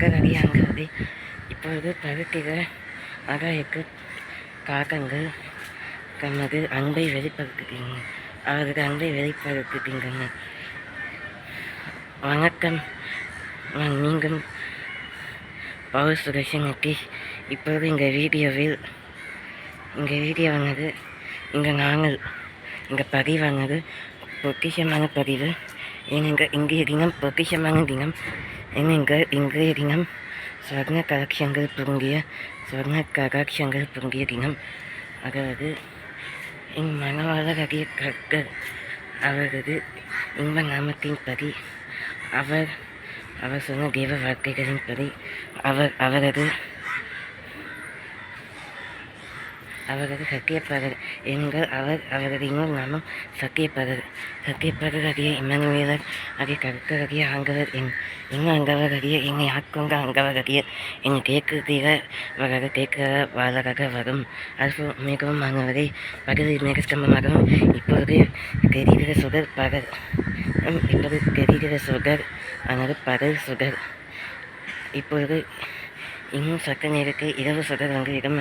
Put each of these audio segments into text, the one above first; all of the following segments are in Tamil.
கக்கரடியாங்கிறது இப்பொழுது பருத்திக அகாயக்கு காக்கங்கள் தமது அன்பை வெளிப்படுத்துகின்றன. அவரது அன்பை வெளிப்படுத்துகின்றன. வணக்கம், நான் மீண்டும் பவர் சுரேஷன் நிதிஷ். இப்போது எங்கள் வீடியோவானது நாங்கள் எங்கள் பதிவானது பொக்கிஷமான பதிவு. ஏனென்றால் இன்றைய தினம் பொக்கிஷமான தினம். ஏனென்றால் இன்றைய தினம் ஸ்வர்ண கடாட்சங்கள் பொருந்திய தினம். அதாவது என் மனவாளராகிய கர்த்தர் அவரது இன்ப நாமத்தின்படி அவர் சொன்ன தேவ வார்த்தைகளின்படி அவரது சத்தியப்பரர் என்கிறார். அவரது இன்னொரு நாமம் சத்தியப்பரராகிய இம்மானுவேலர் ஆகிய கர்த்தராகிய ஆண்டவர் ஆண்டவராகிய என்னை ஆட்கொண்ட ஆண்டவராகிய என்னை கேட்கிறவராக வரும். அது மிகவும் ஆனவரை பகலில் மேகஸ்தம்பமாகவும் இப்பொழுது தெரிகிற சுகர் ஆனது பகல் சுகர். இப்பொழுது இன்னும் சட்ட நேரத்தை இரவு சுகர் வங்கியிடம்.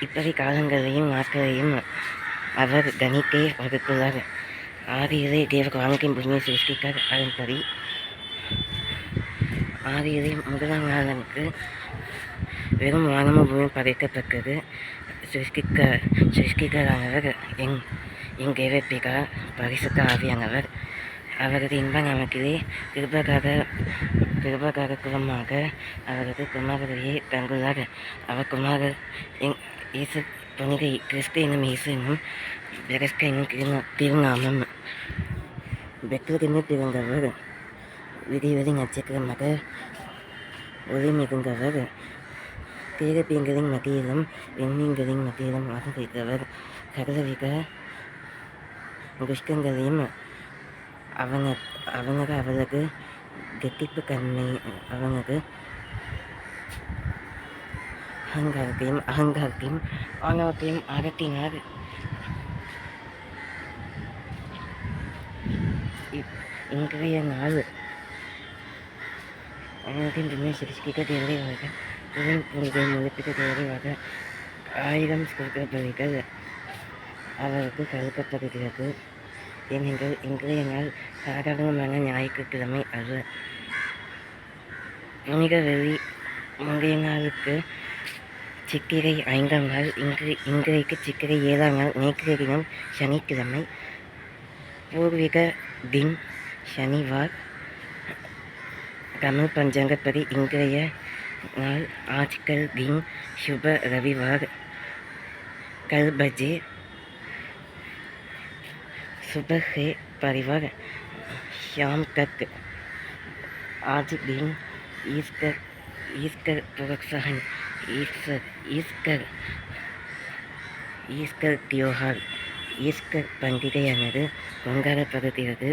இப்படி காலங்களையும் நாட்களையும் அவர் கணித்தே வகுத்துள்ளார். ஆதியிலே தேவ வானத்தின் பூமியை சிருஷ்டித்தார். அதன்படி ஆதியிலே முதலாம் நாளனுக்கு வெறும் வானமும் பூமியும் படைக்கப்பட்டது. சிருஷ்டிகரானவர் என் தேவப்பிகா பரிசுத்த ஆவியானவர். அவரது இன்ப நாமத்திலே கிருபகாரமாக அவரது குமாரரையே தங்குள்ளார். அவர் குமாரர் இயேசு புனித கிறிஸ்து என்னும் இயேசு என்னும் பெரஸ்க என்னும் திருநாமம். பெத்லகேமில் பிறந்தவர். விடிவெளி நட்சத்திரமாக ஒளி மிகுந்தவர். கேருபீன்களின் மத்தியிலும் விண்மீன்களின் மத்தியிலும் வாசம் செய்தவர். சகலவித துஷ்டங்களையும் அவரது கெட்டிப்பு தன்மை அவனது அகங்காரத்தையும் ஆணவத்தையும் அகற்றினார். இன்றைய நாள் வானத்தின் பூமியை சிருஷ்டிக்க தேவையாக புனிதம் முளைப்பிக்க தேவையாக 1000 கொடுக்கப்பட்டவைகள் அவருக்கு கருதப்படுகிறது. ஏனென்றால் இன்றைய நாள் சாதாரணமான ஞாயிற்றுக்கிழமை அல்ல. புனித வெள்ளி முந்தைய நாளுக்கு சித்திரை 5ஆம் நாள். இன்றைக்கு சித்திரை 7ஆம் நாள். நேற்றைய தினம் சனிக்கிழமை. பூர்வீக தின் சனிவார். தமிழ் பஞ்சாங்கப்படி இன்றைய நாள் ஆஜ்கல் தின் சுப ரவிவார். கல் பஜே सुबह है परिवार शाम तक आज दिन ईस्टर प्रोत्साहन ஈஸ்டர் தியோஹார் ஈஸ்டர் பண்டிகையானது கொண்டாடப்படுகிறது.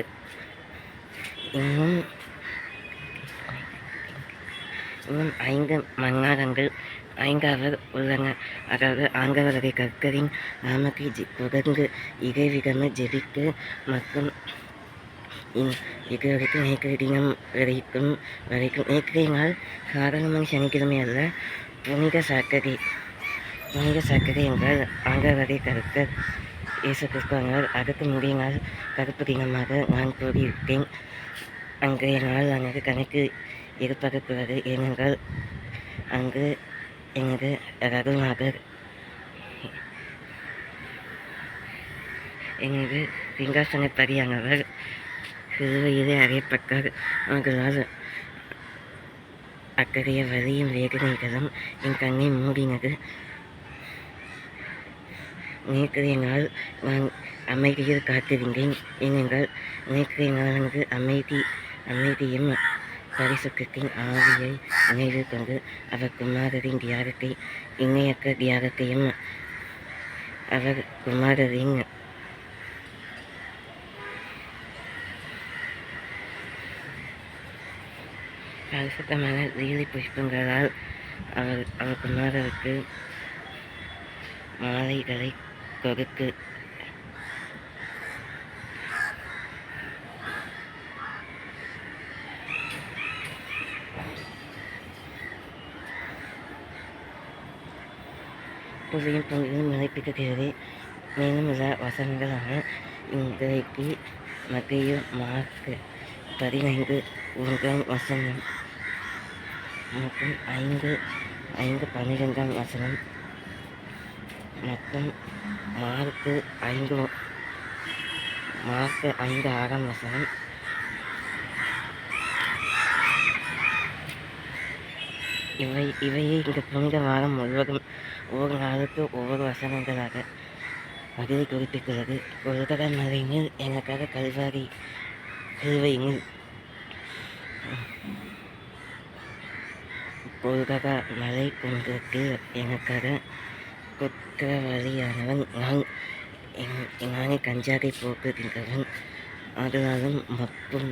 இன்னும் 5 மன்னாரங்கள் 5 உள்ளன. அதாவது ஆண்டவரது கர்த்தரின் நாமத்தை தொடர்ந்து இறைவிடமே ஜெபித்து மற்றும் இதுவரைக்கும் நேற்றைய தினம் வரைக்கும் நேற்றைய நாள் சாதாரணமான சனிக்கிழமை அல்ல, புனித சாக்கடை என்றால் ஆண்டவரது கர்த்தர் இயேசு கிறிஸ்துவானவர். அதற்கு முந்தைய நாள் கருப்பு தினமாக நான் கூறியிருக்கேன். அன்றைய நாள் எனக்கு கணக்கு இருப்பதற்குள்ளது. ஏனென்றால் அங்கு எனது ரகுநாதர் எனது சிங்காசனப்படியானவர் சிலுவையிலே அறையப்பட்டார். ஆதலால் அத்தகைய வலியும் வேதனைகளும் என் கண்ணை மூடினது. நேற்றைய நாள் நான் அமைதியில் காத்திருந்தேன். ஏனென்றால் நேற்றைய நாளானது அமைதியும் பரிசுத்தத்தின் ஆவியை நினைவில் கொண்டு அவர் குமாரரின் தியாகத்தை இணையற்ற தியாகத்தையும் அவர் குமாரரின் பரிசுத்தமான லீலை புஷ்பங்களால் அவர் குமாரருக்கு மாலைகளை கொடுத்து புலியும் பொங்கியும் நிலைப்பிக்கிறது. மேலும் உள்ள வசனங்களான இன்றைக்கு மத்திய மார்க் 15 1 வசனம் மற்றும் 5:12 வசனம் மற்றும் மார்க் 5:6 வசனம் இவையே இந்த புனித வாரம் முழுவதும் ஒவ்வொரு நாளுக்கு ஒவ்வொரு வசனங்களாக பகுதி குறிப்பிட்டுள்ளது. கொள்கட மலையில் எனக்காக கல்வாரி கிருவையில் கொள்கட மலை குன்றத்தில் எனக்காக குற்றவாளியானவன் நானே கஞ்சாகை போக்குகின்றவன். அதனாலும் மற்றும்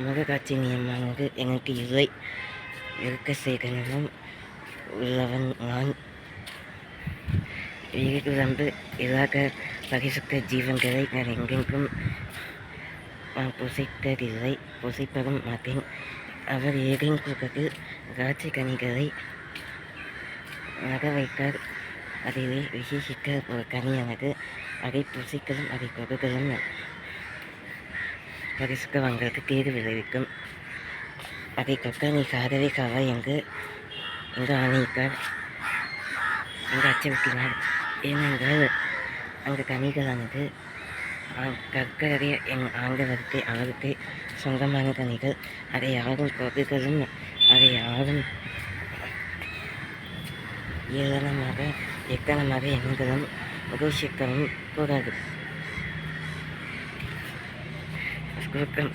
முகக்காட்சி நியமானது எனக்கு இல்லை. இருக்க சேகரனும் உள்ளவன் நான். விரும்பு இல்லாத பரிசுத்த ஜீவன்களை நான் எங்கெங்கும் நான் புசிப்பதும் மாட்டேன். அவர் ஏகெங்குக்கு காட்சி கனிகளை நக வைத்தார். அதிலே விசேஷிக்க ஒரு கனியானது. அதை புசிக்கலும் அதை கொடுக்கலும் பரிசுத்தவங்களுக்கு கேடு விளைவிக்கும். அதை கொக்க நீ காதவே காவா என்று ஆணையிட்டார், என்று அச்சமிட்டினார். ஏனென்றால் அங்கு கனிகளானது கற்கரைய என் ஆண்டவருக்கு அவருக்கு சொந்தமான கனிகள். அதை யாரும் கொடுக்கலும் அதை யாரும் எக்கணமாக எண்களும் உபோஷிக்கவும் கூடாது.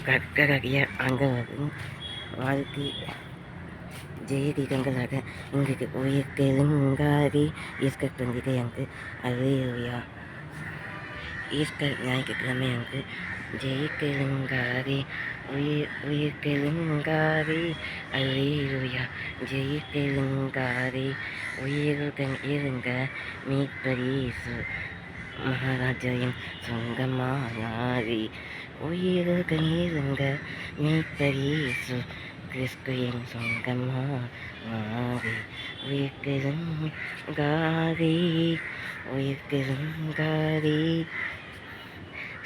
கற்கரைய ஆண்டவரும் வாழ்க்கை ஜெயதீகங்களாக இன்றைக்கு உயிர்த்தெழுங்காரி ஈஸ்கர் பண்டிகை அங்கு அல்லேலூயா. ஈஸ்கர் ஞாயிற்றுக்கிழமை அங்கு ஜெயித்தெழுங்காரி உயிர்த்தெழுங்காரி அல்லேலூயா. ஜெயித்தெழுங்காரி உயிருடன் இருந்த மீட்பரீசு மகாராஜாவின் சொந்தமானாரி. உயிருடன் இருந்த மீட்பரீசு கிறிஸ்துவின் சொந்தமானாரி. உயிர்த்தெழுங்காரி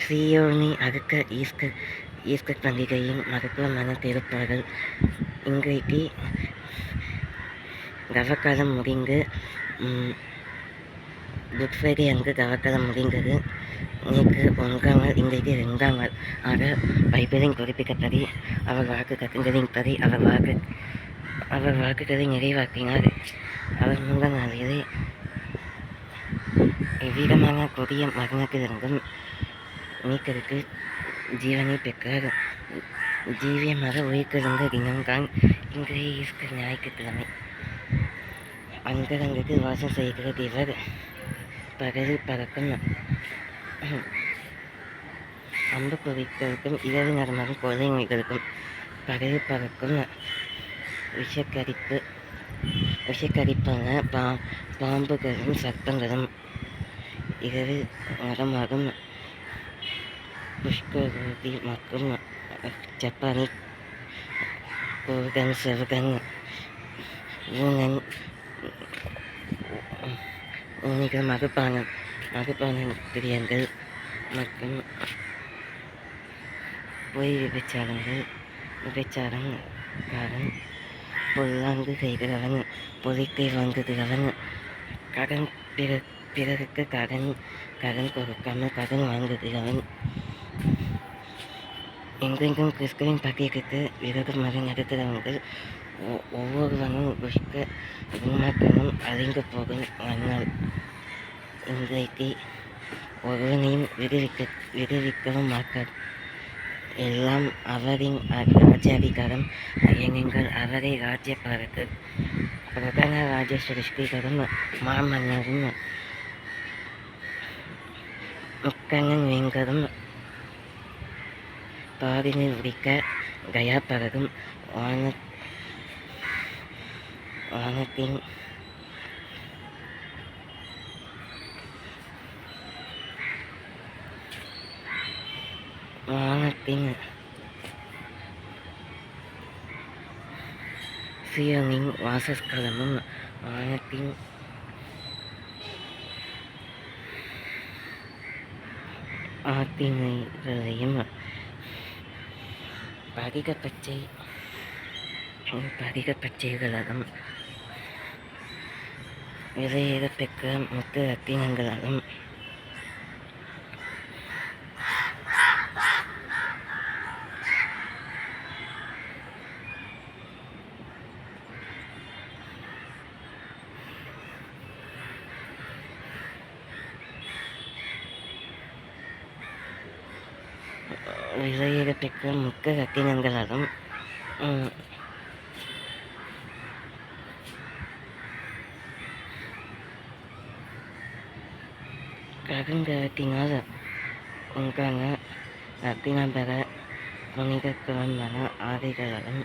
சீயோனி அடுத்த ஈஸ்கர் பண்டிகையின் மருத்துவமான திருப்பாடல். இன்றைக்கு கவக்காலம் முடிந்து குட் ஃப்ரைடே அங்கு கவக்காலம் முடிந்தது. நேற்று 1ஆம் நாள், இன்றைக்கு 2ஆம் நாள். ஆக பைபிளின் குறிப்பிட்டபடி அவர் வாக்குகளின்படி அவர் வாக்குகளை நிறைவாக்கினார். அவர் முதல் நாளிலே எவ்விதமான கொடிய மரணத்திலிருந்தும் மீட்பதற்கு ஜீவனை பெற்றார். ஜீவியமாக உயிர்த்தெழுந்த தினம்தான் இன்றைய ஈஸ்டர் ஞாயிற்றுக்கிழமை. அந்தரங்கத்தில் வாசம் செய்கிற தேவர் பகலில் பறக்கும் அம்பு பொறிகளுக்கும் இரவு நடமாடும் கொலை நோய்களுக்கும் பகலில் பறக்கும் விஷக்கடிப்பான பாம்புகளும் சர்ப்பங்களும் இரவு நடமாடும் புஷ்கரோதி மற்றும் ஜப்பானி கோகன் செவகன் ஊனிகள் மதுபான பிரியங்கள் மற்றும் பொய் விபச்சாரங்காரன் பொல்லாங்கு செய்கிறவன் பொறிக்கை வாங்குகிறவன் பிறருக்கு கடன் கொடுக்காமல் கடன் வாங்குகிறவன் எங்கெங்கும் கிறிஸ்துவின் பகைக்கு விரோதமாக நடக்கிறவர்கள் ஒவ்வொருவனும் புஷ்க குணமாக்கமும் அழிந்து போகும். ஆனால் இன்றைக்கு ஒருவனையும் விடுவிக்கவும் மாட்டார். எல்லாம் அவரின் ராஜ்யாதிகாரம். எங்கள் அவரை ராஜ்யபாரத்தில் பிரதான ராஜ சிருஷ்டிகரும் மாமன்னரும் முக்கண்ணன் வேங்கரும் பாரினில் உடிக்க கயாபரரும் வானத்தின் சீயோனின் வாசஸ்தலமும் வானத்தின் ஆத்தினைகளையும் பதிக பச்சைகளாலும் விலையேற பெற்ற முத்து ரத்தினங்களாலும் விலையேற பெற்ற முத்து ரத்தினங்களாலும் கருங்கரத்தினால் உண்டான ரத்தினபர புனிதத்துவமான ஆடைகளாலும்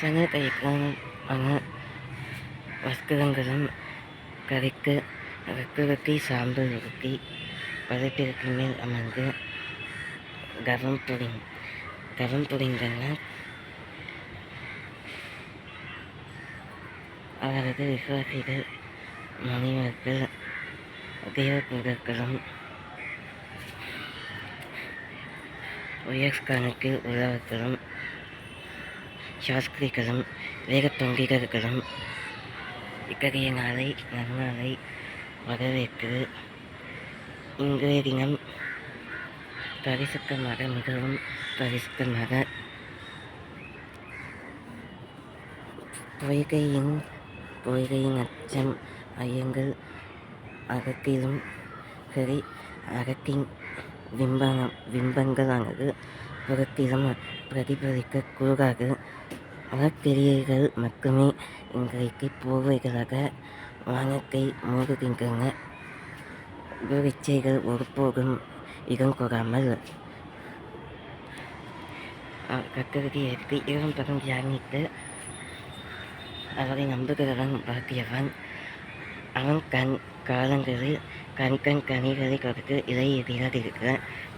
சனகைக்கான வஸ்திரங்களும் கரைக்கு ரத்தத்தை சாம்பல் உறுத்தி பதைப்பிற்கு மேல் அமர்ந்து கவம் புரிந்தனர். அவரது விசுவாசிகள் முனிவர்கள் தேவதூதர்களும் உயர்ஸ்தானத்தில் உள்ளவர்களும் சாஸ்திரிகளும் வேத பண்டிதர்களும் இத்தகைய நன்னாளை வரவேற்று இன்றைய தினம் பரிசுத்தமாக மிகவும் பரிசுத்தமாக பொய்கையின் அச்சம் ஐயங்கள் அகத்திலும் சரி அகத்தின் பிம்பங்களானது புறத்திலும் பிரதிபலிக்க கூடாக அகத்திரியர்கள் மட்டுமே இன்றைக்கு போர்வைகளாக வானத்தை மூடுகின்றன. குருச்சைகள் ஒருபோதும் இடம் கொடாமல் கத்தருதி எடுத்து இரும்பரம் தியானித்து அவரை நம்புகிறவன் பாக்கியவன். அவன் காலங்களில் கனிகளை கொடுத்து இலை எதிராதிருக்கிற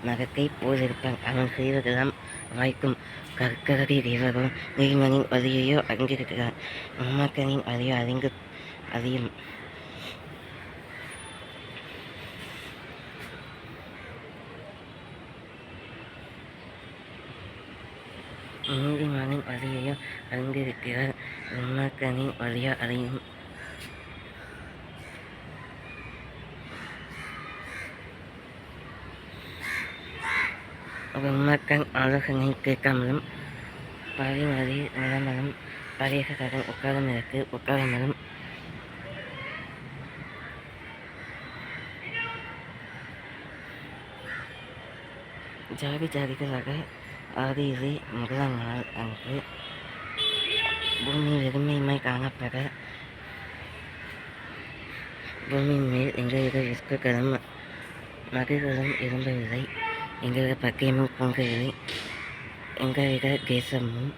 மரத்தை போலிருப்பான். அவன் செய்வதெல்லாம் வாய்க்கும். கற்கரதி தேவரோ நீர்மனின் வழியையோ அறிந்திருக்கிறான். உம்மக்கனின் வழியோ அறியும். நீதிமானின் வழியையோ அறிந்திருக்கிறார். உம்மக்கனின் வழியோ அறியும். உம்மக்கன் ஆலோசனை கேட்காமலும் பழிமறி நிலமலும் பரியகடன் உட்காரும் இடத்து உட்காராமலும் ஜாதிகளாக ஆதியிலே முதலாம் நாள் அன்று பூமி வெறுமையுமாய் காணப்பட பூமியின் மேல் எங்களது விஸ்குகளும் மகிழ்களும் இரும்பவில்லை. எங்களது பக்கியமும் பொங்கவில்லை. எங்களது தேசமும்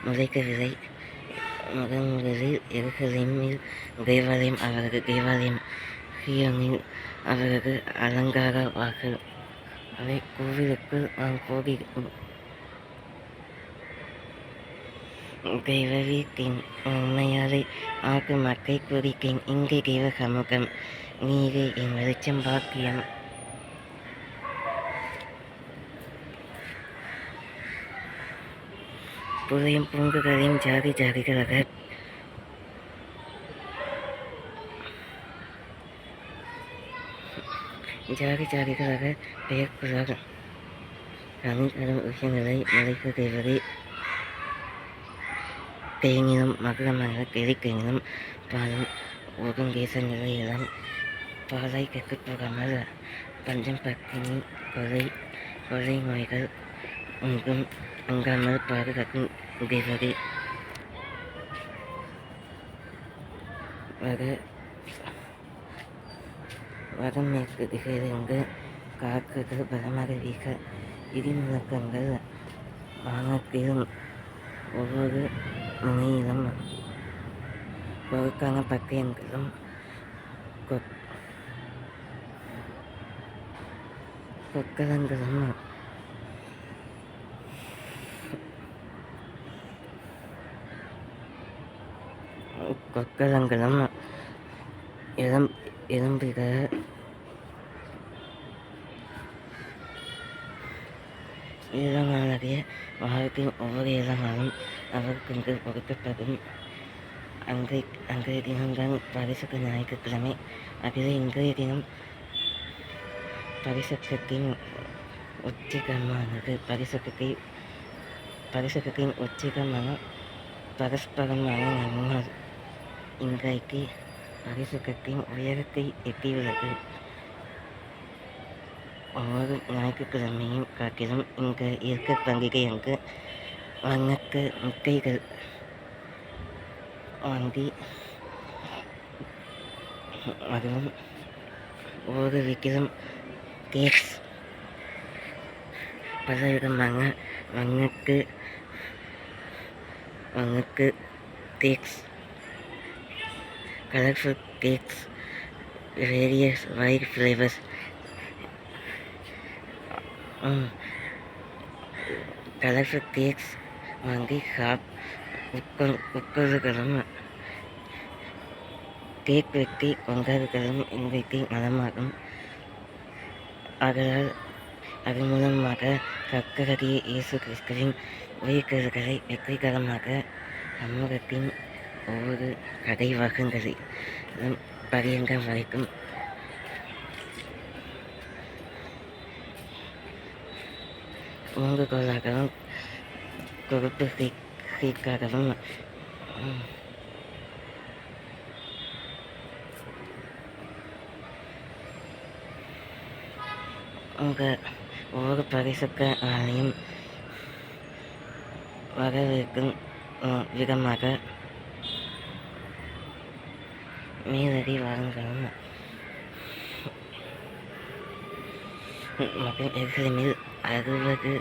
முளைக்கவில்லை. முதலில் எருசலேமில் தேவாலயம் அவரது தேவாலயம், சீயோனில் அவரது அலங்கார வாசல். அவை கோவிலுக்குள் நான் போகிறேன். தெய்வத்தின் உண்மையாலே ஆக்கு மக்கை குறித்தேன். இங்கே தெய்வ சமூகம் நீரே என் வெளிச்சம் பாக்கியம். புதையும் பூங்குகளையும் ஜாதிகளாக பெயர்ப்புள்ளார். கனிதரும் விஷயங்களை மலைக்கு தேவதை தேனிலும் மகளமாக கிளிக்கையிலும் பாலும் ஒருங்கேச நிலையிலும் பாலை கற்றுப் போகாமல் பஞ்சம் பத்தினி கொலை நோய்கள் அங்காமல் பாதுகாக்கும் தேவதை வடமேற்கு திசையிலிருந்து காற்றுகள் பலமாக வீச இடி முழக்கங்கள் வானத்திலும் ஒவ்வொரு முனையிலும் பொருட்கான பட்டயங்களும் கொக்கலங்களும் எழும்புகிற இல்லங்களாகிய வாரத்தின் ஒவ்வொரு இளங்களும் அவருக்கு கொடுக்கப்படும் அன்றைய தினம்தான் பரிசுத்த ஞாயிற்றுக்கிழமை. அதில் இன்றைய தினம் பரிசுத்தத்தின் உச்சிகமானது. பரிசுத்தத்தின் உச்சிகமான பரஸ்பரமான நன்மை இன்றைக்கு பரிசுத்தத்தின் உயரத்தை எட்டியுள்ளது. ஒவ்வொரு ஞாயிற்றுக்கிழமையும் காட்டிலும் இங்கு இருக்க பண்டிகை அங்கு வண்ணத்து முட்டைகள் வாங்கி அதுவும் ஒரு விகிதம் கேக்ஸ் பலவிதமான வண்ணத்து cakes, colourful cakes, various wide flavours, colourful cakes வாங்கி உட்கொள்ளுகளும் கேக் வெட்டி கொண்டாடுகளும் இன்றைக்கு நலமாகும். ஆதலால் அதன் மூலமாக கர்த்தராகிய இயேசு கிறிஸ்துவின் உயிர்த்தெழுதலை வெற்றிகரமாக சமூகத்தின் ஒவ்வொரு கடை வகங்களிலும் பரியங்கம் வரைக்கும் மூன்றுகோளாகவும் கொழுப்பு சீக்காகவும் உங்கள் ஒவ்வொரு பரிசுத்த நாளையும் வரவேற்கும் விதமாக மேலடி வாரங்களும் மற்றும் எருசலேமில் 60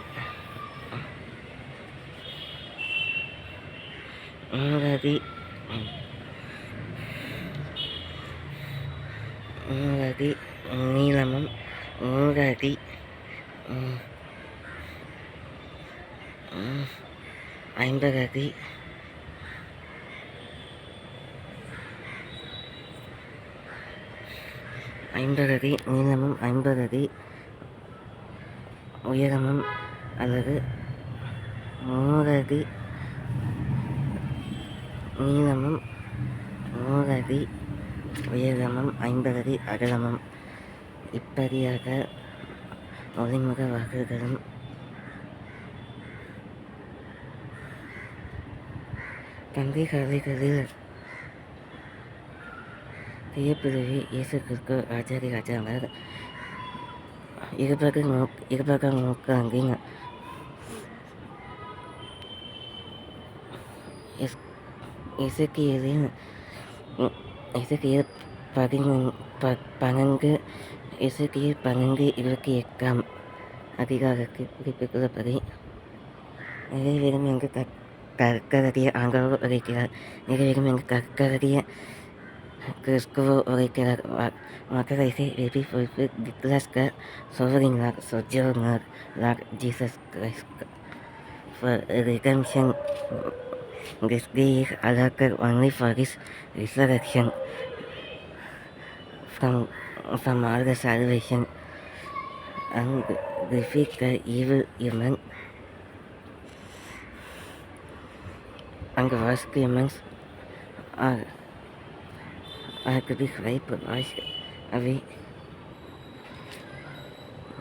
அடி நீளமும் 100 அடி 50 அடி 50 அடி நீளமும் 50 அடி உயரமும் அல்லது 100 அடி நீளமும் 100 அடி உயரமும் 50 அடி அகலமும் இப்படியாக ஒளிமுக வாக்குகளும் தந்தை கதைகளில் செய்யப்படுவே இயேசு கிறிஸ்து ராஜாதி ராஜாவார் இருபக்கம் நோக்காங்கின் இசைக்கியல் 12:28 அதிகாரத்தில் குறிப்பிட்டுள்ளபடி நிறைவேறும் என்று கர்த்தராகிய ஆண்டவர் உரைக்கிறார். நிறைவேறும் என்று கர்த்தராகிய கிறிஸ்துவ உரைக்கிறார். What I say will be fulfilled. Declares God, sovereign Lord, sojourner Lord Jesus Christ. For redemption, this day is allotted only for His resurrection from all the salvation and defeat the evil human and the worst humans are to be washed away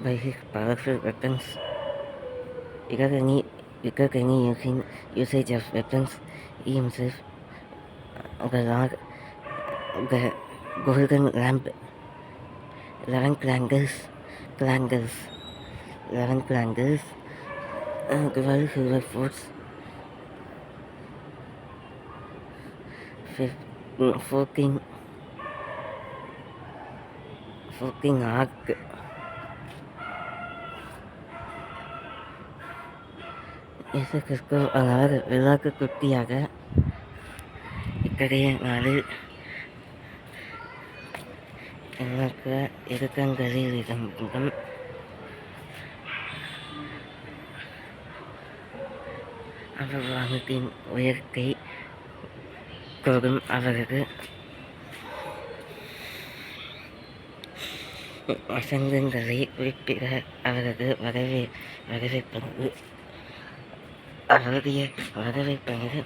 by His powerful weapons. Without any usage of weapons, He Himself, the Lord, the golden lamp, 11 candles, 12 silver forks, 14 ark, இயேசு கிறிஸ்து அவர் விழாக்கு குட்டியாக இத்தகைய நாளில் எங்களுக்கு இறுக்கங்களிலிருந்தும் அவர் வானத்தின் உயரத்தை கோரும் அவரது வசந்தங்களை குறிப்பிட அவரது வரவேற்பது அவருடைய வரவேற்பது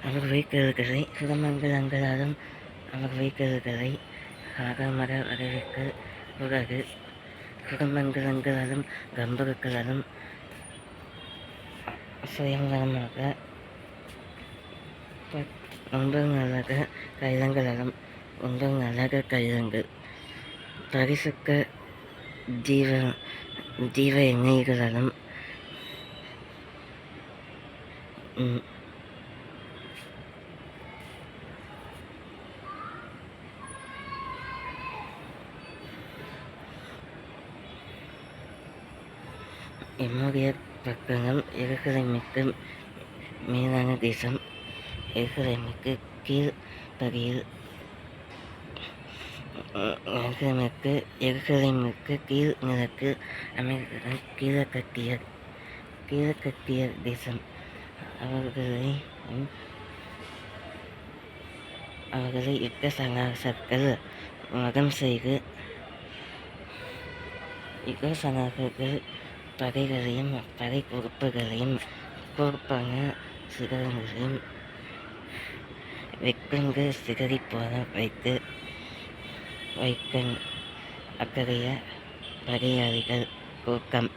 அவர் வைக்கல்களை சுகமங்கலங்களாலும் அவர் வைக்கல்களை ஆகமர வரவேற்க பிறகு சுகமங்கலங்களாலும் கம்பகங்களாலும் சுயங்கரமாக 9 அழக கைலங்களாலும் 9 அழக கைலங்கள் பரிசுக்க ஜீவ எண்ணெய்களாலும் என்னுடைய பக்கங்கள் எருசலேமுக்கு மேலான தேசம் எருசலேமுக்கு கீழ்ப்பகுதியில் எருசலேமுக்கு கீழ் நிலக்கு அமைகிற கீழக்கத்திய தேசம் அவர்களை யுத்த சனாசர்கள் மதம் செய்து யுத்த சனாசர்கள் படைகளையும் படை பொறுப்பான சிகரங்களையும் வெக்கங்கு சிதறி போன வைக்க அத்தகைய படையாளிகள் கூட்டம்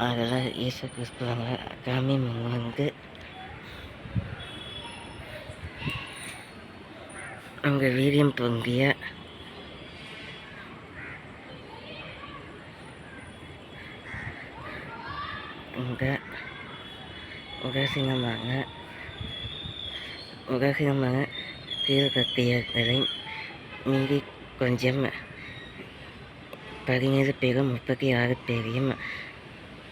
ஆதலால் இயேசு கிறிஸ்துவங்கள் அகாமி முன்வந்து அங்கு வீரியம் பொங்கிய இந்த உதாசீனமான கீழ்கத்தியர்களை மீறி கொஞ்சம் 17 பேரும் 36 பேரையும்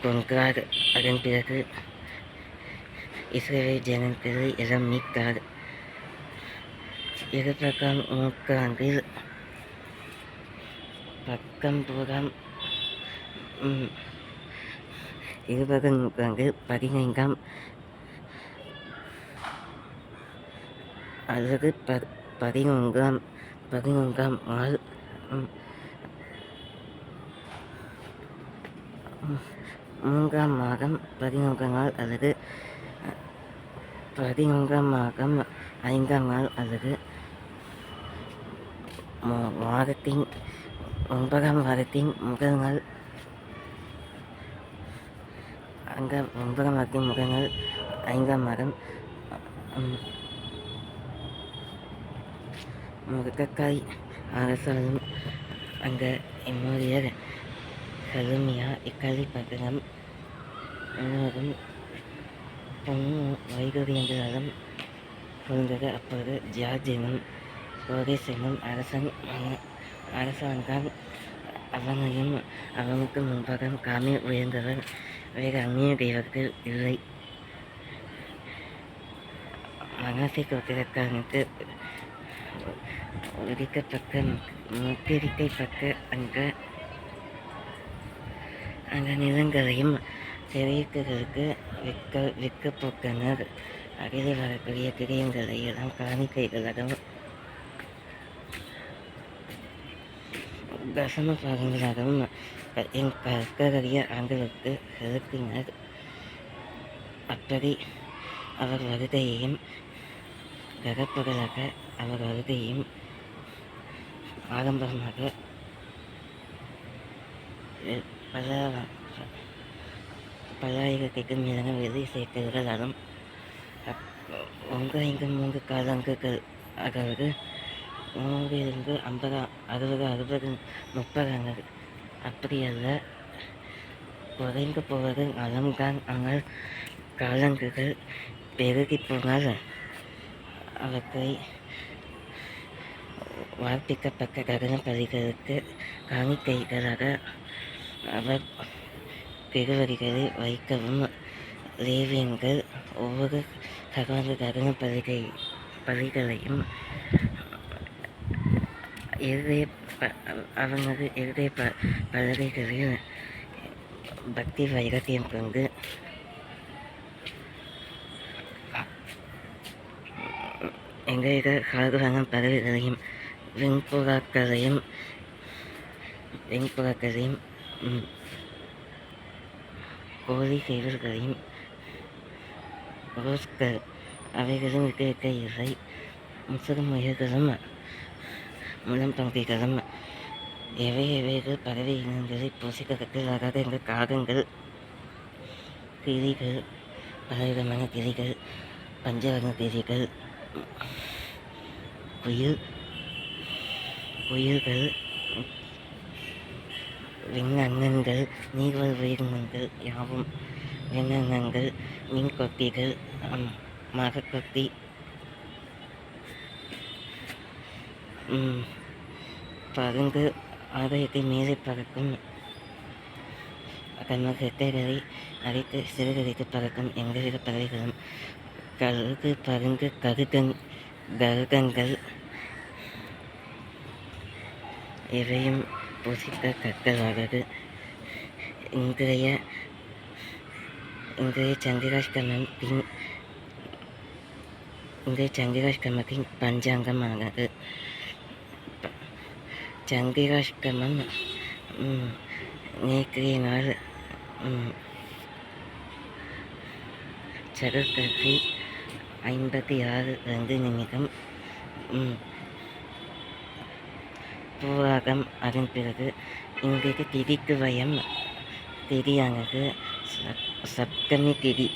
கொன்றார். அதன் பிறகு இஸ்ரவேல் ஜனங்களை எல்லாம் மீட்டார். இருபதாம் நூற்றாண்டில் பத்தொன்பதாம் 15ஆம் அல்லது 11ஆம் நாள் 3ஆம் மாதம் 11ஆம் நாள் அல்லது 11ஆம் மாதம் 5ஆம் நாள் அல்லது மாதத்தின் 9ஆம் வாரத்தின் முதல் நாள் அங்க 9ஆம் வாரத்தின் முதல் நாள் 5ஆம் மாதம் முருகக்காய் அரசாலும் அங்க என்னுடைய கருமியா இக்கல்வி பத்திரம் முழுவதும் வைகுரியங்களாலும் புரிந்தது. அப்போது ஜார்ஜ் எனும் கோரேஸ் எனும் அரசாங்கம் அவனையும் அவனுக்கு முன்பாக காமி உயர்ந்தவர் வேறு அந்நிய தெய்வங்கள் இல்லை. மனாசே கோத்திரக்காரனுக்கு முத்திரிக்கப்பட்ட அந்த நிலங்களையும் சிறைகளுக்கு விற்க போக்கினர். அகிலே வரக்கூடிய கிரியங்களை எல்லாம் காணிக்கைகளாகவும் தசம பாகங்களாகவும் என் கற்கரிய ஆண்களுக்கு செலுத்தினர். அப்படி அவர் வருகையையும் கரப்புகளாக அவர் வருகையும் ஆடம்பரமாக பல்லாயிரத்துக்கும் மேலான விதை சேர்க்கல்களாலும் 3 காலங்கள் அதாவது 100 50 60 30 அப்படியல்ல, குறைந்து போவது நலம்தான். ஆனால் காலங்கள் பெருகி போனால் அவற்றை வார்ப்பிக்கப்பட்ட ககன பலிகளுக்கு காணிக்கைகளாக அவர் திருவடிகளை வைக்கவும் லேவியன்கள் ஒவ்வொரு ககன பலிகளையும் அவனது இருதய பலகைகளில் பக்தி வைரத்தியம் கொண்டு எங்களுக்கு கால்களான பறவைகளையும் வெண்புறாக்களையும் வெண்புறாக்களையும் கோழி சேவல்களையும் ரோஸ்கள் அவைகளும் இருக்க இலை முசுறு முயல்களும் முள்ளம் பங்கிகளும் எவைகள் பறவை இனங்களை பூசிக்கலாகாத எங்கள் காகங்கள் கிளிகள் பலவிதமான கிளிகள் பஞ்சவர்ண கிளிகள் குயில்கள் விண்ணங்கங்கள் நீர்வாழ் உயிரினங்கள் யாவும் விண்ணங்கங்கள் மீன்கொத்திகள் மரக்கொத்தி பருந்து ஆதாயத்தை மேலே பறக்கும் தங்கள் ரெட்டைகளை அடைத்து சிறுகடித்து பறக்கும் எந்தவித பறவைகளும் கழுகு பருந்து கருகங்கள் இவையும் புசிக்க கற்களாகாது. இன்றைய சந்திராஷ்டமத்தின் பஞ்சாங்கமானது. சந்திராஷ்டமம் நேற்றைய நாள் சதுர்த்தி 56 நிமிடம் பூராகம். அதன் பிறகு இன்றைக்கு திதிக்கு வயம் திதியானது சப்தமி திதி.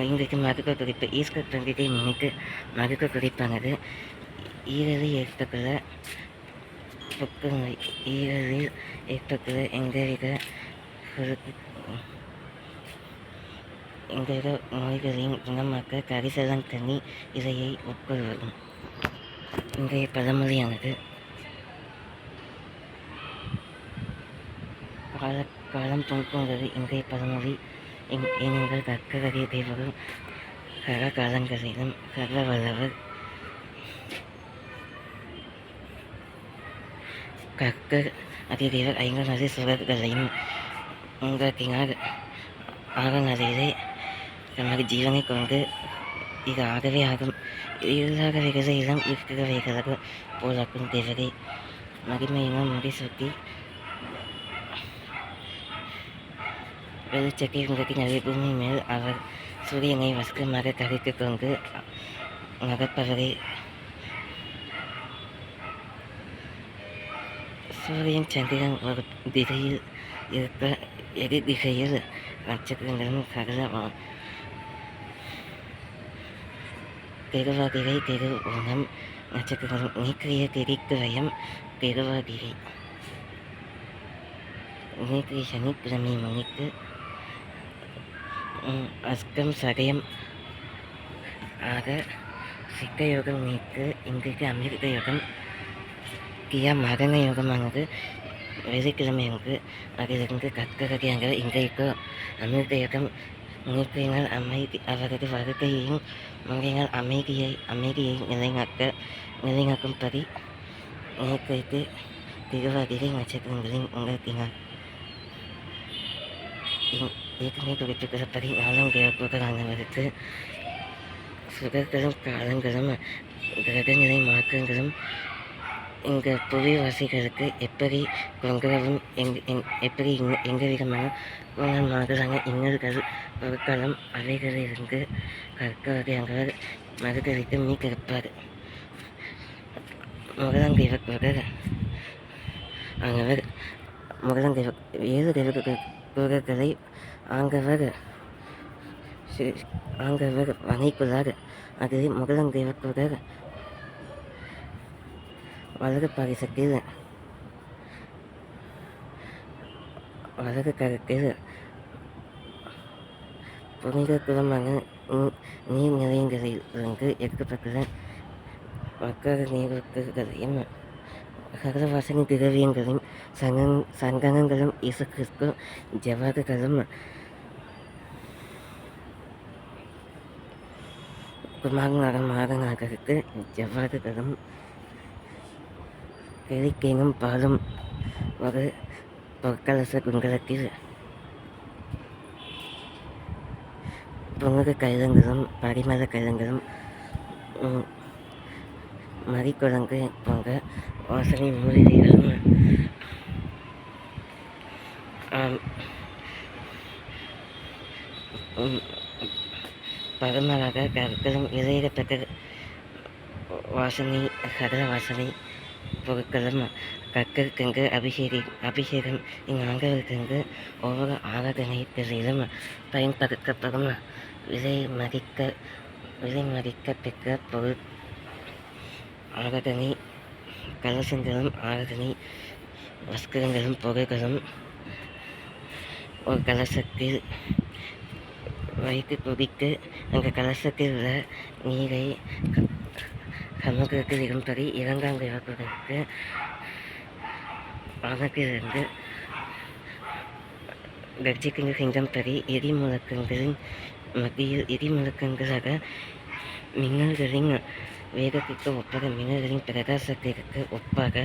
இன்றைக்கு மருத்துவ குறிப்பு ஈஸ்டர் பண்டிகை முன்னிட்டு மருத்துவ குறிப்பானது ஈரலில் ஏற்பட்டுள்ள புற்றுநோய் ஈரலில் ஏற்பட்டுள்ள எந்தவித நோய்களையும் குணமாக்க கரிசலம் தண்ணி இலையை உட்கொள்வதும். இன்றைய பழமொழியானது காலம் பொங்குவது. இன்றைய பழமொழி எங்கள் கற்கரிய தேவர்கள் கர காலங்களிலும் கர வல்லவர் கற்க அதிதேவர் 5 சுரர்களையும் உண்டாக்கினார். 6 தமது ஜீவனை கொண்டு இது ஆகவே ஆகும். இல்லாதவைகளிலும் இருக்கிறவைகளாக போலாக்கும் தேவரை மகிமையினால் முடி சுட்டி வெளிச்சத்தை உண்டாக்கினார். பூமி மேல் அவர் சூரியனை வஸ்திரமாக கரைத்து கொண்டு நடப்பவரை சூரியன் சந்திரன் ஒரு திசையில் இருக்க எதிர் திசையில் நட்சத்திரங்களும் சகல திருவாதிரை திருவோணம் நட்சத்திரங்களும் நீக்கிய திரிக்கு வயம் திருவாதிரை நீக்கிய சனிக்கிழமை முன்னிட்டு அஸ்கம் சதயம் ஆக சித்த யோகம் நீத்து இன்றைக்கு அமிர்த யோகம் கியா மரண யோகமானது வெள்ளிக்கிழமை அங்கு அதிலிருந்து கற்ககதியாக இன்றைக்கு அமிர்த யோகம் நீக்கினால் அவரது வருகையையும் முறையினால் அமைதியை நிலைநாக்கும்படி நீக்கிட்டு திருவாதிரை நட்சத்திரங்களின் உண்டாக்கினார். ஏற்கனவே குறிப்பிட்டபடி 4 கிரகங்களானவருக்கு சுகர்களும் காலங்களும் கிரகநிலை மாற்றங்களும் இந்த புவிவாசிகளுக்கு எப்படி தொந்தரவும் எப்படி எந்தவிதமான குணமாகலான இன்னல்கள் பொருட்களும் அவைகளிலிருந்து கற்கவகையாக மறுதளித்து மீட்டிருப்பார். முதலாம் தேவக்குரர் ஆனவர் 7 குரர்களை ஆங்கவர் வகைக்குள்ளார். அதில் முதலாம் தேவக்குரர் வலது பாரிசத்தில் வலது கரத்தில் புனித குலமான நீர் நிலையங்களிலிருந்து எடுக்கப்பட்டுள்ள வக்கர நீரூற்றுகளையும் சகலவாசனை திரவியங்களையும் சங்கங்களும் இயேசு கிறிஸ்து ஜவாதுகளும் குமாரநாகருக்கு ஜவாதுகளும் கிளிக்கேனும் பாலும் ஒரு பொற்கலச குண்டலத்தில் பொங்குக கழுதங்களும் பரிமள கழுதங்களும் மறிக்குழங்கு போன்ற வாசனை மூலிகைகளும் பரமராக கற்களும் இலையிடப்பட்ட வாசனை சகல வாசனை பொருட்களும் கற்கற்கு அபிஷேகம் இந்நான்கு ஒவ்வொரு ஆராதனைகளிலும் பயன்படுத்தப்படும் விலை மதிக்கத்தக்க பொருள் ஆராதனை கலசங்களும் ஆராதனை வஸ்திரங்களும் பொருட்களும் ஒரு கலசத்தில் வைத்து கொதித்து அந்த கலசத்தில் உள்ள நீரை சமூகத்தில் இரும்படி இரண்டாம் கிரகத்திற்கு வானத்திலிருந்து கர்ஜிக்கின்ற சிங்கம்படி இடிமுழக்கங்களின் மத்தியில் இடிமுழக்கங்களாக மின்னல்களின் வேகத்திற்கு ஒப்பாக மின்னல்களின் பிரகாசத்திற்கு ஒப்பாக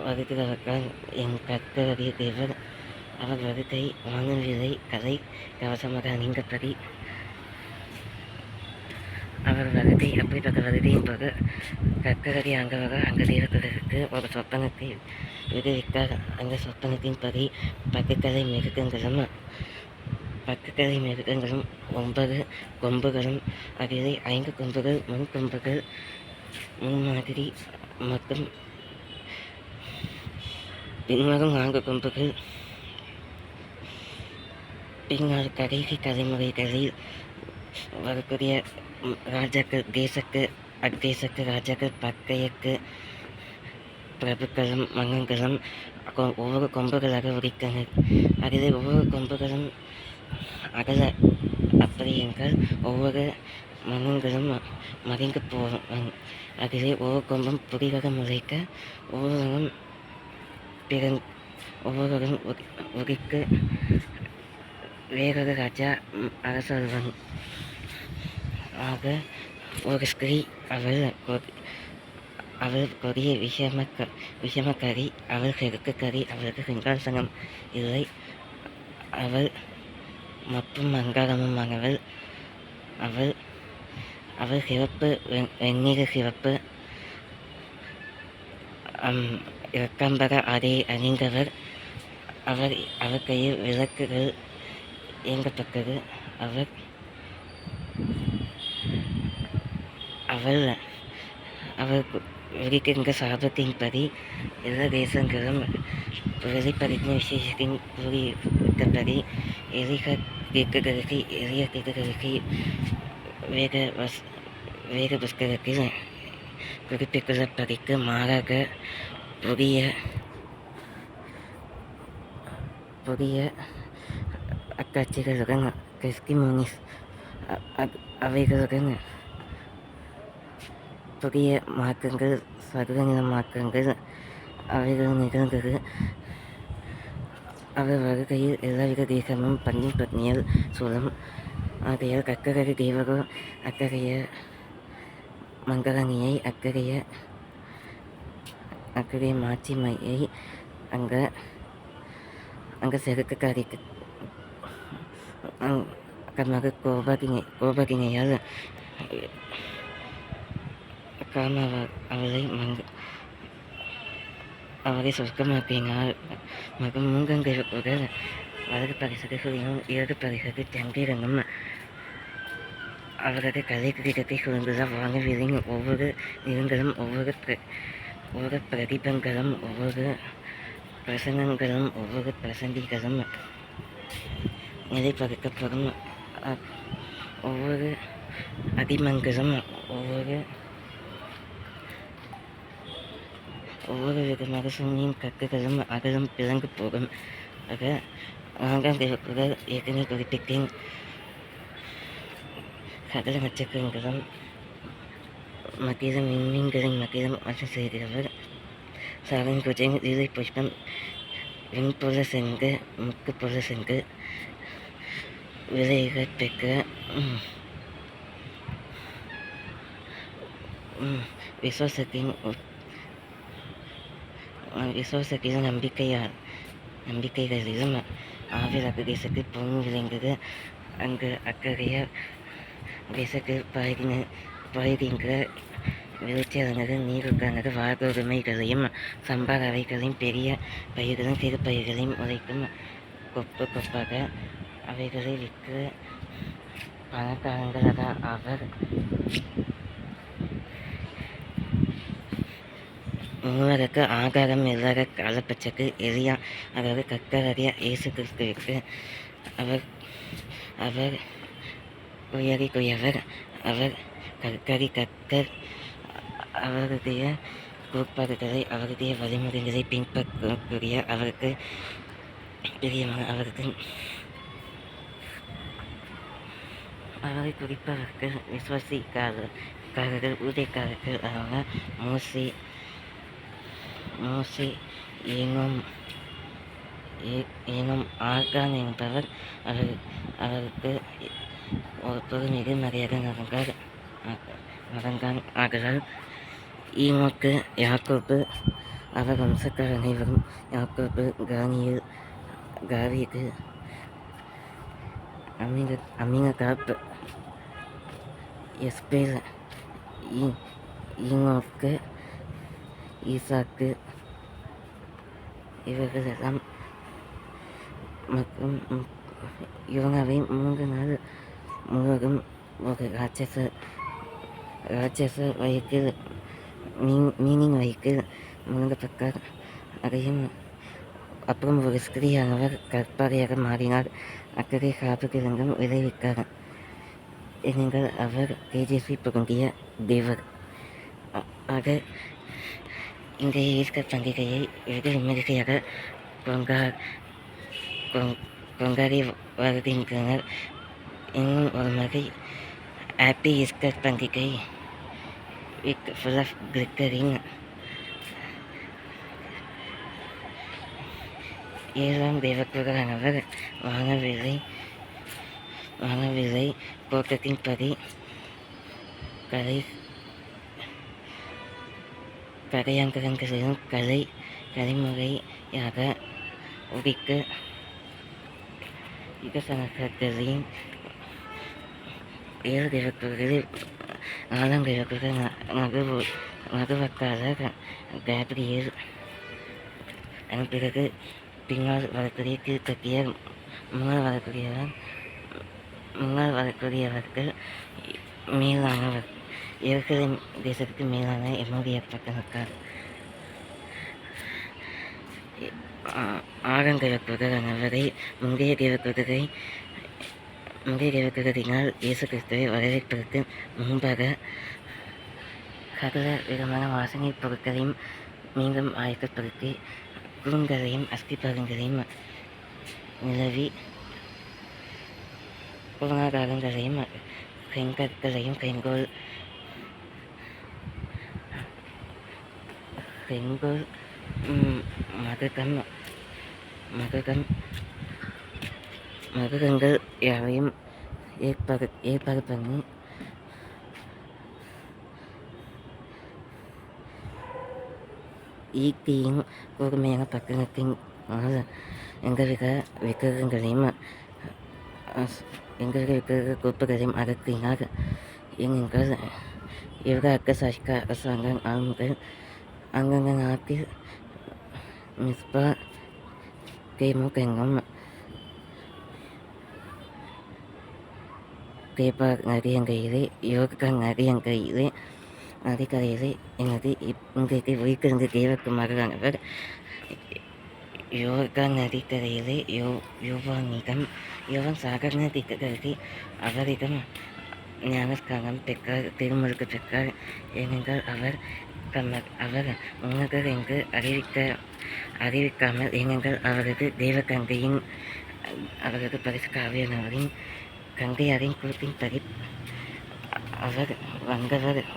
வருகிறவர்கள் என் கர்த்தருடைய தேவர் அவர் வருகை வானவிலை கலை கவசமாக அணிந்தபடி அவர் வருகை அப்படிப்பட்ட வருகையின் போது கர்த்தருடைய அங்கவக அங்க தேவர்களுக்கு ஒரு சொப்பனத்தை விடுவித்தார். அந்த சொப்பனத்தின்படி பக்கக்கலை மிருகங்களும் 9 கொம்புகளும் அதிலே 5 கொம்புகள் முன்கொம்புகள் முன்மாதிரி மற்றும் பின்வரும் 4 கொம்புகள் பின்னால் கடைசி தலைமுறைகளில் வரக்கூடிய ராஜாக்கள் அத்தேசக்கு ராஜாக்கள் பக்கையக்கு பிரபுக்களும் மன்னங்களும் ஒவ்வொரு கொம்புகளாக உரித்தனர். அதில் ஒவ்வொரு கொம்புகளும் அகல அப்படி என்றால் ஒவ்வொரு மன்னங்களும் மறைந்து போவான். அதிலே ஒவ்வொரு கொம்பும் புதிதாக முளைக்க ஒவ்வொருவரும் உரிக்கு வேறொரு ராஜா அரசல்வன். ஆக ஒரு ஸ்திரீ அவள் கொடிய விஷமக்கறி, அவள் செருக்குக்கறி, அவளுக்கு சிங்காசனம் இல்லை, அவள் மற்றும் அங்காரமுமானவள், அவள் சிவப்பு வெண்ணிற சிவப்பு இரக்கம்பர ஆடை அணிந்தவர். அவர் கையில் விளக்குகள் இயங்கத்தக்கது. அவள் விதிக்கின்ற சாபத்தின்படி எல்லா தேசங்களும் வெளிப்படைத்த விசேஷத்தின் கூறிவிட்டபடி எளிய தீர்க்கதரிசி வேத புஸ்தகத்தில் குறிப்பிட்டுள்ளபடிக்கு மாறாக புதிய அக்காட்சிகளுடன் டெஸ்டிமோனிஸ் அவைகளுடன் புதிய மாற்றங்கள் சதுரநில மாற்றங்கள் அவைகள் நிகழ்ந்தது. அவர் வருகையில் எல்லாவித தேசமும் பன்னின் பத்னியால் சூழம். ஆகையால் கர்த்தரது தேவரோ அத்தகைய மங்களனியை அத்தகைய மாட்சிமையை அங்க செருக்குக்காரிக்கு மக கோபகினையால் அவரை சொர்க்கமாக்கினார். மகன் மூங்கங்கிழப்புகள் வலது பரிசகையும் இடது பரிசகு சந்திரனும் அவரது கலை கிரீடத்தை சூழ்ந்துள்ள வானவிலின் ஒவ்வொரு நிறங்களும் ஒவ்வொரு பிரதிபங்களும் ஒவ்வொரு பிரசனங்களும் ஒவ்வொரு பிரசந்திகளும் நிலைப்படுத்தப்படும். ஒவ்வொரு அதிமங்களும் ஒவ்வொரு விதமாக சூனியும் கக்குகளும் அகலும் பிறங்கு போகும். ஆக 4ஆம் கிழப்புகள் ஏற்கனவே குறிப்பிட்டேன். சகல நட்சத்திரங்களும் மத்தியிலும் விண்மீன்களின் மத்தியிலும் ஆட்சி செய்கிறவர். சாவின் குஜை லீலை புஷ்பம் வெண்பொருள செங்கு முக்கு பொருள செங்கு விலைகள் பெற்ற விசுவாசத்தின் நம்பிக்கையால் நம்பிக்கைகளிலும் ஆவிலகு திசைக்கு பொன் விளைந்தது. அங்கு அக்கறைய திசைக்கு பாய்கின்ற விளைச்சலானது நீருக்கானது. வார்கோதுமைகளையும் சம்பாரவைகளையும் பெரிய பயிர்களும் சிறு பயிர்களையும் உழைக்கும் கொப்பு கொப்பாக அவைகளை விற்று பணக்காரங்களாக அவர். மூவருக்கு ஆகாரம் இல்லாத காலப்பட்சக்கு எலியா அதாவது கர்த்தராகிய இயேசு கிறிஸ்துவுக்கு அவர் குயவர். அவர் கர்த்தர். அவருடைய கோட்பாடுகளை அவருடைய வழிமுறைகளை பின்பற்றக்கூடிய அவருக்கு பிரியமான அவரை குறிப்பவர்கள் விசுவாசிக்காரர்கள் ஊழியக்காரர்கள் அவங்க மோசே எனும் ஆகான் என்பவர் அவருக்கு ஒரு பொருள்மிகு மரியாதை நடந்தான். ஆகலால் ஈனோக்கு யாக்கோபு அவர் வம்சக்கார் அனைவரும் யாக்கோபு காவீது அமினதாப் எஸ்பேல் ஈனோக்கு ஈசாக்கு இவர்களெல்லாம் மற்றும் இவங்களை 3 நாள் முழுவதும் ஒரு ராட்சச வயிற்றில் மீனின் வயிற்றில் முழுங்கப்பட்டார். அதையும் அப்புறம் ஒரு ஸ்திரீயானவர் கற்பாறையாக மாறினார். அக்கறை சாபத்திலிருந்தும் விளைவித்தார். நீங்கள் அவர் தேஜஸ்வி பொருந்திய தேவர். ஆக இன்றைய ஈஸ்டர் பண்டிகையை வெகு விமரிசையாக கொண்டாடி வருகின்றனர். இன்னும் ஒரு முறை ஹாப்பி ஈஸ்டர் பண்டிகை வித் ஃபுல் ஆஃப் கிளிட்டரிங். 7ஆம் தேவதூதரானவர் வானவில்லை கோட்டத்தின்படி கரையாங்கரங்களிலும் கலைமுறையாக உதித்து யுகசனகர்களின் 7 தேவதூதரில் 4ஆம் தேவதூதர் நடுவக்காரர் கேப்ரியேல். அதன் பிறகு பின்னால் வரக்கூடிய கீழ்கட்டியர் முன்னால் வரக்கூடியவர்கள் மேலானவர். எருசலேம் தேசத்துக்கு மேலான எம்முடைய பட்டணத்தார். 6ஆம் தேவதூதரானவரை முந்தைய தேவதூதரினால் இயேசு கிறிஸ்துவை வரவேற்பதற்கு முன்பாக சகல விதமான வாசனை பொருட்களையும் மீண்டும் ஆயத்தப்படுத்தி தூண்களையும் அஸ்திபாரங்களையும் நிலவி புலனாகாரங்களையும் செங்கற்களையும் செங்கோல் மகுடங்கள் யாவையும் ஏற்பாடு பண்ணி ஈட்டியின் கூர்மையான பட்டணத்தின் எங்கவித விக்கிரகங்களையும் கோப்புகளையும் அகற்றினார். எங்கள் யுவராக்க சாஷ்கா அரசாங்கம் ஆளுங்கள் அங்கங்க நாட்டில் மிஸ்பா தேமுகங்கம் தேபா நதியங்கையிலே யோகா நதியங்கையிலே நதிக்கரையிலே எனது இன்றைக்கு வைத்திருந்த தேவகுமாரானவர் யோகா நதிக்கரையிலே யோவான் சாகர் நதிக்கு கருதி அவரிடம் ஞானஸ்காரம் பெற்றார், திருமுழுக்கு பெற்றார். ஏனென்றால் அவர் உன்னதர் என்று அறிவிக்காமல் ஏனென்றால் அவரது தேவகங்கையின் அவரது பரிசு காவியனவரின் கங்கையாரின் கூட்டின்படி அவர்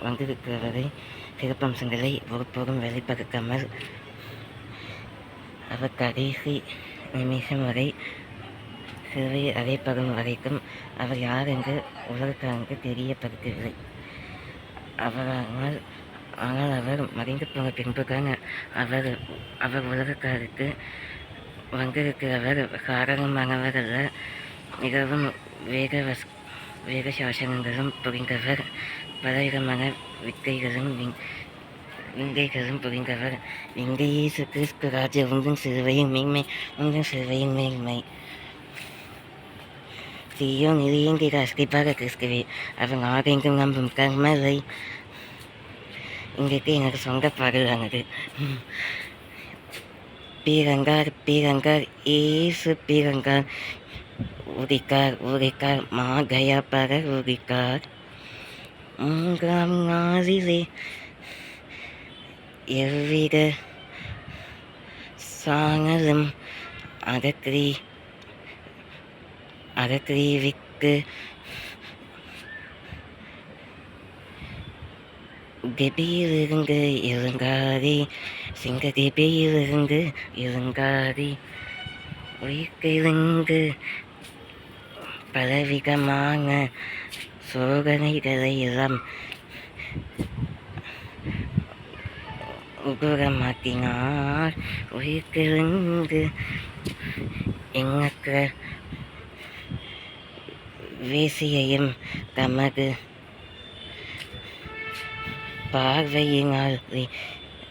வந்திருக்கிறவரை சிறப்பம்சங்களை ஒருபோதும் வெளிப்படுத்தாமல் அவர் கடைசி நிமிஷம் வரை சிலுவை அறைப்படும் வரைக்கும் அவர் யார் என்று உலகத்தாருக்கு தெரியப்படுத்தவில்லை. ஆனால் அவர் மறைந்து போன பின்புதான் அவர் உலகத்தாருக்கு வந்திருக்கிறவர் காரணமானவர் அல்ல. மிகவும் வேக சாசனங்களும் புரிந்தவர். பலவிதமான விந்தைகளும் புரிந்தவர். விந்தை இயேசு கிறிஸ்து ராஜா உங்கள் சிலுவையின் மேன்மை. சீயோன் இயங்கிற அஸ்திபார கிறிஸ்துவே, அவன் ஆரெங்கும் நம்பும் கர்மலை. இன்றைக்கு எனக்கு சொந்த பாடலானது. பீரங்கார் ஏசு பீரங்கார் உரிக்கார் மாகயா பர உரிக்கார். 3ஆம் நாளிலே எவ்வித சாணலும் அகற்றிவிட்டு கெபியிலிருந்து இறங்காதே, சிங்க கெபியிலிருந்து இறங்காதே. உயிர்த்தெழுந்து பலவிதமான சோதனைகளை எல்லாம் உகுரமாக்கினார். உயிர்த்தெழுந்து எண்ணற்ற வேசியையும் தமது பார்வையினால்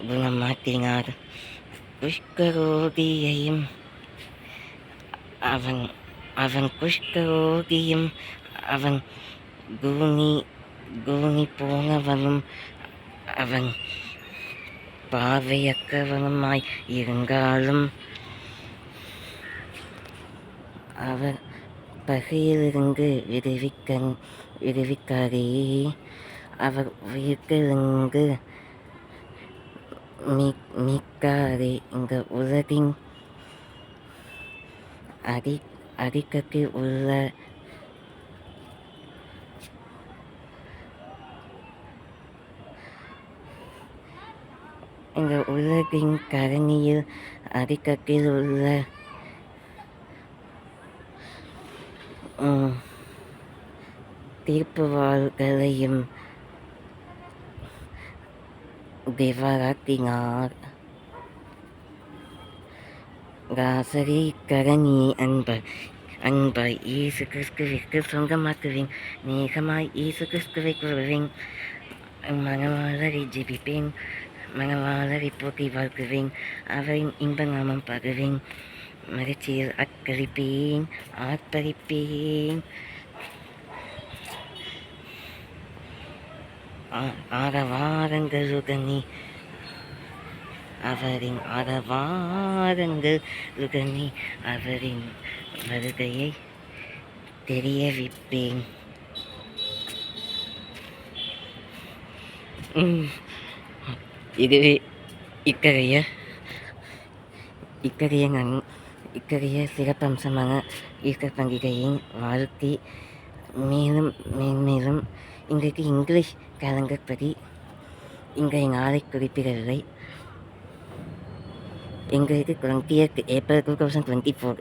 குணமாக்கினார். குஷ்கரோகியையும் அவன் குஷ்கரோகியும் அவன் கூனி போனவனும் அவன் பார்வையற்றவனுமாய் இருந்தாலும் அவர் பகையிலிருந்து விடுவிக்காரே. அவர் உயிர்த்தெழுந்து மீட்காரே. இந்த உலகின் அடிக்கத்தில் உள்ள இந்த உலகின் கரணியில் அடிக்கத்தில் உள்ள தீர்ப்புவாள்களையும் தேவராக்கினார். ராசரி கரணி அன்பர் இயேசு கிறிஸ்துவிற்கு சொந்தமாக்குவேன். நேகமாய் இயேசு கிறிஸ்துவை கூறுவேன். மனவாளரை ஜெபிப்பேன். மனவாளரை போற்றி வாழ்த்துவேன். அவரின் இன்ப நாமம் பாடுவேன். மகிழ்ச்சியில் ஆர்ப்பரிப்பேன். ஆரவாரங்களுடனே அவரின் வருகையை தெரியவிப்பேன். இதுவே இத்தகைய சிறப்பம்சமான ஈஸ்டர் பண்டிகையின் வாழ்த்தி மேலும் இன்றைக்கு இங்கிலீஷ் கேலண்டர் படி இன்றைய நாளை குறிப்பிடவில்லை. எங்களுக்கு 20th April 2024